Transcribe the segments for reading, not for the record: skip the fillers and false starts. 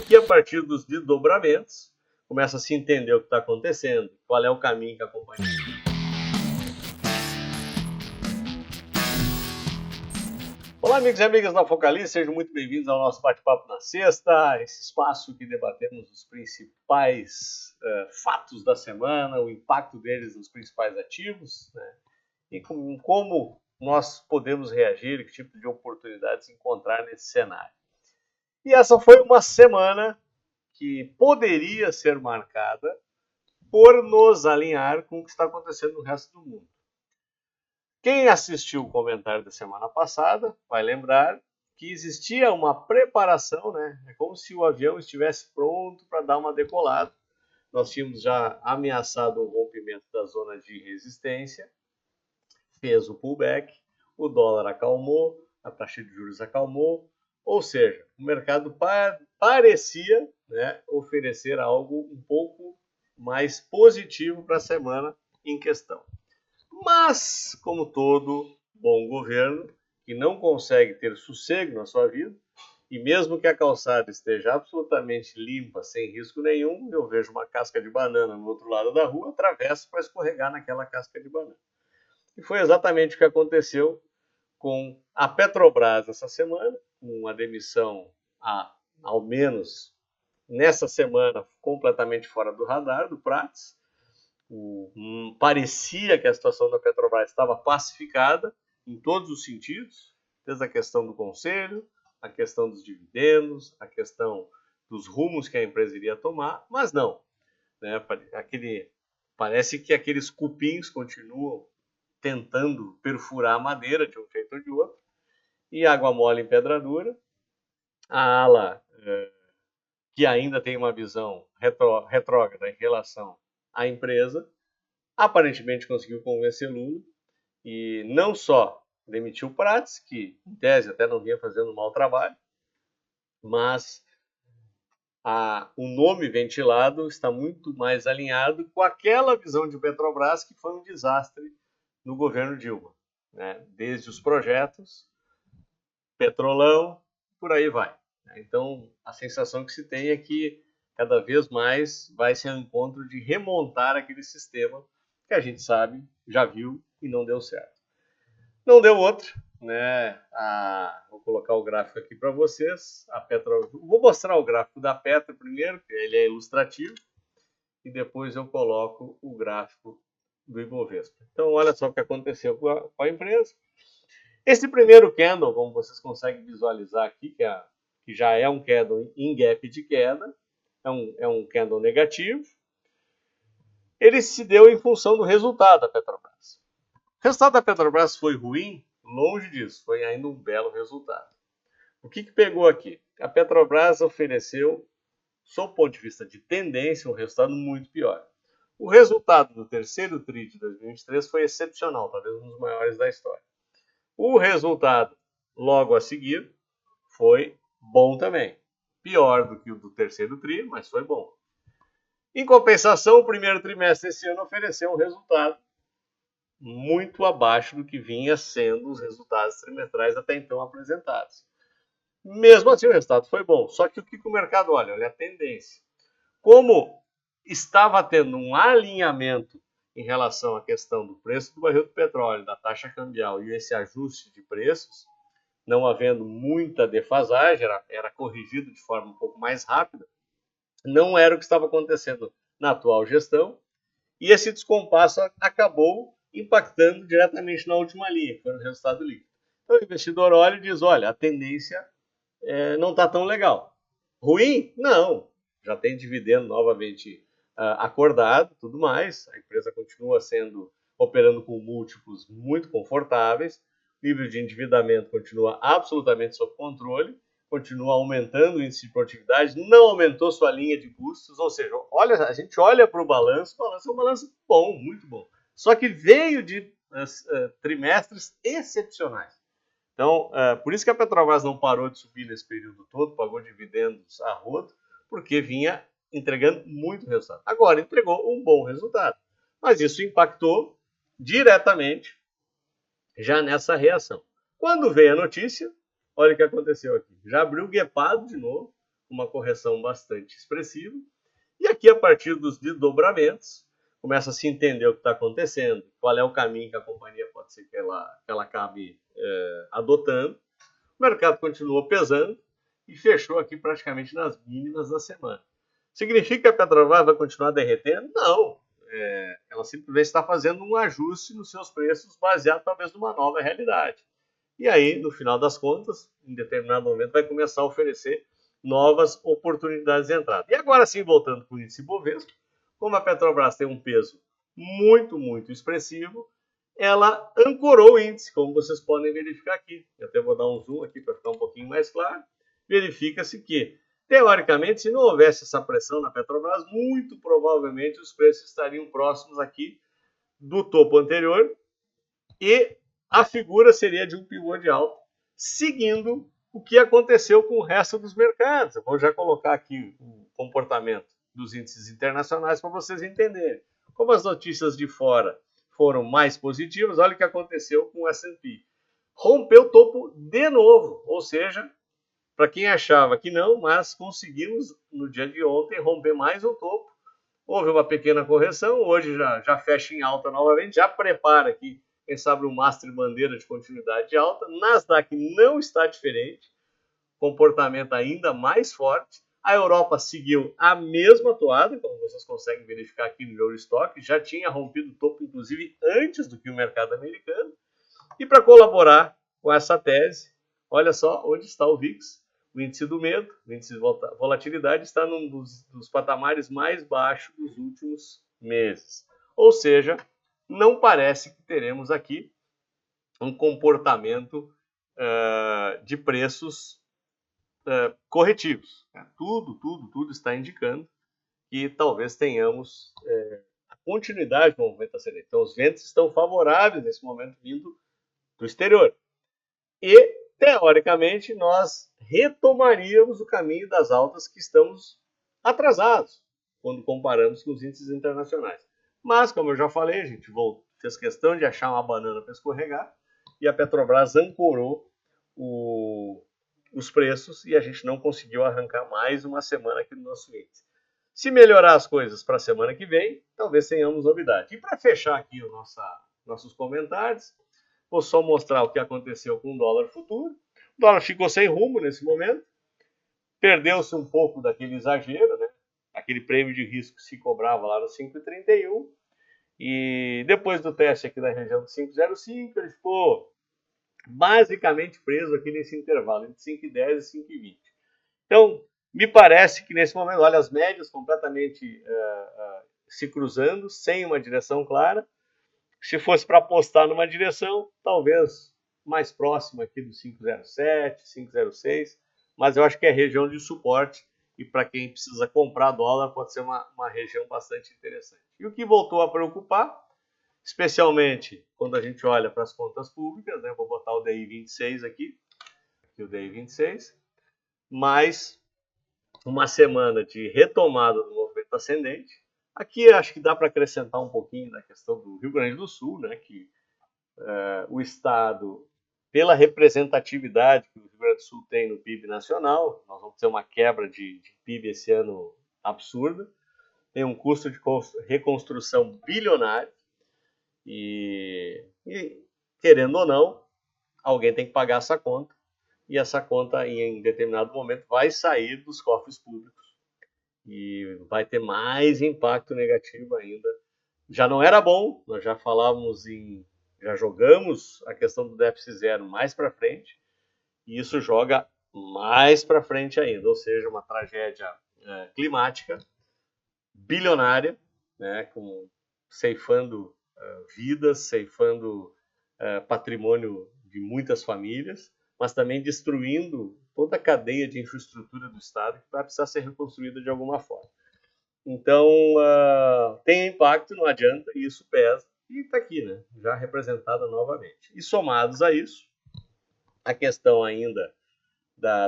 que a partir dos desdobramentos começa a se entender o que está acontecendo, qual é o caminho que a companhia. Olá, amigos e amigas da Focaliza, sejam muito bem-vindos ao nosso bate-papo na sexta, esse espaço que debatemos os principais fatos da semana, o impacto deles nos principais ativos, né? E como nós podemos reagir, que tipo de oportunidades encontrar nesse cenário. E essa foi uma semana que poderia ser marcada por nos alinhar com o que está acontecendo no resto do mundo. Quem assistiu o comentário da semana passada vai lembrar que existia uma preparação, né? É como se o avião estivesse pronto para dar uma decolada. Nós tínhamos já ameaçado o rompimento da zona de resistência, fez o pullback, o dólar acalmou, a taxa de juros acalmou, ou seja, o mercado parecia, né, oferecer algo um pouco mais positivo para a semana em questão. Mas, como todo bom governo que não consegue ter sossego na sua vida, e mesmo que a calçada esteja absolutamente limpa, sem risco nenhum, eu vejo uma casca de banana no outro lado da rua, atravesso para escorregar naquela casca de banana. E foi exatamente o que aconteceu com a Petrobras essa semana, com a demissão, ao menos nessa semana, completamente fora do radar do Prats. Parecia que a situação da Petrobras estava pacificada em todos os sentidos, desde a questão do conselho, a questão dos dividendos, a questão dos rumos que a empresa iria tomar, mas não. Né? Parece que aqueles cupins continuam tentando perfurar a madeira de um jeito ou de outro, e água mole em pedra dura. A ala, que ainda tem uma visão retrógrada em relação à empresa, aparentemente conseguiu convencer Lula, e não só demitiu Prats, que em tese até não vinha fazendo um mau trabalho, mas o nome ventilado está muito mais alinhado com aquela visão de Petrobras que foi um desastre no governo Dilma, né? Desde os projetos, Petrolão, por aí vai. Então, a sensação que se tem é que cada vez mais vai se ao encontro de remontar aquele sistema que a gente sabe, já viu e não deu certo. Não deu outro, né? Vou colocar o gráfico aqui para vocês. Vou mostrar o gráfico da Petro primeiro, que ele é ilustrativo, e depois eu coloco o gráfico do Ibovespa. Então, olha só o que aconteceu com a empresa. Esse primeiro candle, como vocês conseguem visualizar aqui, que já é um candle em gap de queda, é um candle negativo, ele se deu em função do resultado da Petrobras. O resultado da Petrobras foi ruim? Longe disso, foi ainda um belo resultado. O que pegou aqui? A Petrobras ofereceu, sob o ponto de vista de tendência, um resultado muito pior. O resultado do terceiro TRI de 2023 foi excepcional, talvez um dos maiores da história. O resultado, logo a seguir, foi bom também. Pior do que o do terceiro TRI, mas foi bom. Em compensação, o primeiro trimestre desse ano ofereceu um resultado muito abaixo do que vinha sendo os resultados trimestrais até então apresentados. Mesmo assim, o resultado foi bom. Só que o que o mercado olha? Olha a tendência. Como estava tendo um alinhamento em relação à questão do preço do barril do petróleo, da taxa cambial e esse ajuste de preços, não havendo muita defasagem, era corrigido de forma um pouco mais rápida, não era o que estava acontecendo na atual gestão, e esse descompasso acabou impactando diretamente na última linha, que foi no resultado líquido. Então o investidor olha e diz, olha, a tendência não está tão legal. Ruim? Não. Já tem dividendo novamente acordado, tudo mais. A empresa continua operando com múltiplos muito confortáveis. O nível de endividamento continua absolutamente sob controle. Continua aumentando o índice de produtividade. Não aumentou sua linha de custos. Ou seja, a gente olha para o balanço é um balanço bom, muito bom. Só que veio de trimestres excepcionais. Então, por isso que a Petrobras não parou de subir nesse período todo, pagou dividendos a rodo, porque vinha entregando muito resultado. Agora entregou um bom resultado, mas isso impactou diretamente já nessa reação. Quando veio a notícia, olha o que aconteceu aqui. Já abriu guepado de novo, uma correção bastante expressiva. E aqui, a partir dos desdobramentos, começa a se entender o que está acontecendo, qual é o caminho que a companhia pode ser que ela acabe adotando. O mercado continuou pesando e fechou aqui praticamente nas mínimas da semana. Significa que a Petrobras vai continuar derretendo? Não. Ela simplesmente está fazendo um ajuste nos seus preços baseado talvez numa nova realidade. E aí, no final das contas, em determinado momento, vai começar a oferecer novas oportunidades de entrada. E agora sim, voltando para o índice Bovespa, como a Petrobras tem um peso muito, muito expressivo, ela ancorou o índice, como vocês podem verificar aqui. Eu até vou dar um zoom aqui para ficar um pouquinho mais claro. Verifica-se que, teoricamente, se não houvesse essa pressão na Petrobras, muito provavelmente os preços estariam próximos aqui do topo anterior e a figura seria de um pivô de alta, seguindo o que aconteceu com o resto dos mercados. Eu vou já colocar aqui o comportamento dos índices internacionais para vocês entenderem. Como as notícias de fora foram mais positivas, olha o que aconteceu com o S&P. Rompeu o topo de novo, ou seja, para quem achava que não, mas conseguimos no dia de ontem romper mais um topo. Houve uma pequena correção, hoje já fecha em alta novamente, já prepara aqui, quem sabe, um mastro de bandeira de continuidade de alta. Nasdaq não está diferente, comportamento ainda mais forte. A Europa seguiu a mesma toada, como vocês conseguem verificar aqui no Eurostock, já tinha rompido o topo, inclusive, antes do que o mercado americano. E para colaborar com essa tese, olha só onde está o VIX, o índice do medo, o índice de volatilidade, está num dos patamares mais baixos dos últimos meses. Ou seja, não parece que teremos aqui um comportamento de preços corretivos. Tudo está indicando que talvez tenhamos a continuidade do movimento ascendente. Então, os ventos estão favoráveis nesse momento vindo do exterior. E, teoricamente, nós retomaríamos o caminho das altas que estamos atrasados quando comparamos com os índices internacionais. Mas, como eu já falei, a gente fez questão de achar uma banana para escorregar e a Petrobras ancorou os preços e a gente não conseguiu arrancar mais uma semana aqui no nosso índice. Se melhorar as coisas para a semana que vem, talvez tenhamos novidade. E para fechar aqui nossos comentários, vou só mostrar o que aconteceu com o dólar futuro. O dólar ficou sem rumo nesse momento, perdeu-se um pouco daquele exagero, né? Aquele prêmio de risco que se cobrava lá no 5,31, e depois do teste aqui na região de 5,05, ele ficou basicamente preso aqui nesse intervalo, entre 5,10 e 5,20. Então, me parece que nesse momento, olha, as médias completamente se cruzando, sem uma direção clara. Se fosse para apostar numa direção, talvez mais próxima aqui do 5,07, 5,06, mas eu acho que é região de suporte e para quem precisa comprar dólar pode ser uma região bastante interessante. E o que voltou a preocupar, especialmente quando a gente olha para as contas públicas, né? Vou botar o DI 26 aqui o DI 26, mais uma semana de retomada do movimento ascendente. Aqui acho que dá para acrescentar um pouquinho da questão do Rio Grande do Sul, né, que o Estado, pela representatividade que o Rio Grande do Sul tem no PIB nacional, nós vamos ter uma quebra de PIB esse ano absurda, tem um custo de reconstrução bilionário e querendo ou não, alguém tem que pagar essa conta e essa conta em determinado momento vai sair dos cofres públicos e vai ter mais impacto negativo ainda. Já não era bom, nós já falávamos já jogamos a questão do déficit zero mais para frente, e isso joga mais para frente ainda, ou seja, uma tragédia climática, bilionária, né, ceifando vidas, ceifando patrimônio de muitas famílias, mas também destruindo toda a cadeia de infraestrutura do Estado que vai precisar ser reconstruída de alguma forma. Então, tem impacto, não adianta, e isso pesa. E está aqui, né? Já representada novamente. E somados a isso, a questão ainda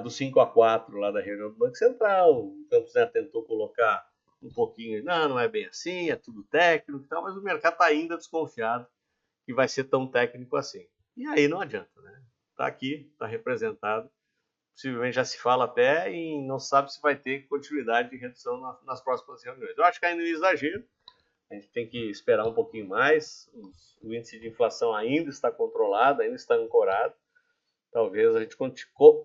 do 5-4 lá da reunião do Banco Central, o Campos Neto tentou colocar um pouquinho, não é bem assim, é tudo técnico e tal, mas o mercado está ainda desconfiado que vai ser tão técnico assim. E aí não adianta, né? Está aqui, está representado. possivelmente já se fala até e não sabe se vai ter continuidade de redução nas próximas reuniões. Eu acho que ainda é um exagero, a gente tem que esperar um pouquinho mais, o índice de inflação ainda está controlado, ainda está ancorado, talvez a gente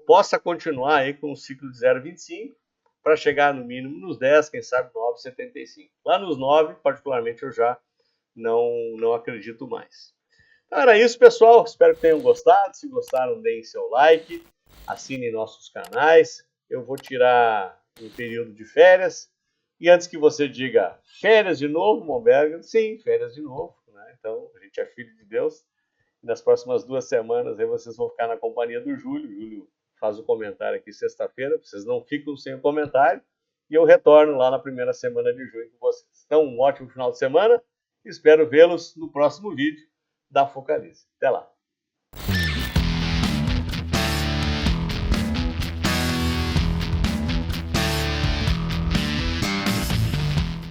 possa continuar aí com um ciclo de 0,25 para chegar no mínimo nos 10, quem sabe 9,75. Lá nos 9, particularmente, eu já não acredito mais. Então era isso, pessoal. Espero que tenham gostado. Se gostaram, deem seu like, assinem nossos canais. Eu vou tirar um período de férias. E antes que você diga férias de novo, Momberger, sim, férias de novo. Né? Então, a gente é filho de Deus. E nas próximas 2 semanas aí vocês vão ficar na companhia do Júlio. O Júlio faz o comentário aqui sexta-feira. Vocês não ficam sem o comentário. E eu retorno lá na primeira semana de junho com vocês. Então, um ótimo final de semana. Espero vê-los no próximo vídeo da Focalize. Até lá.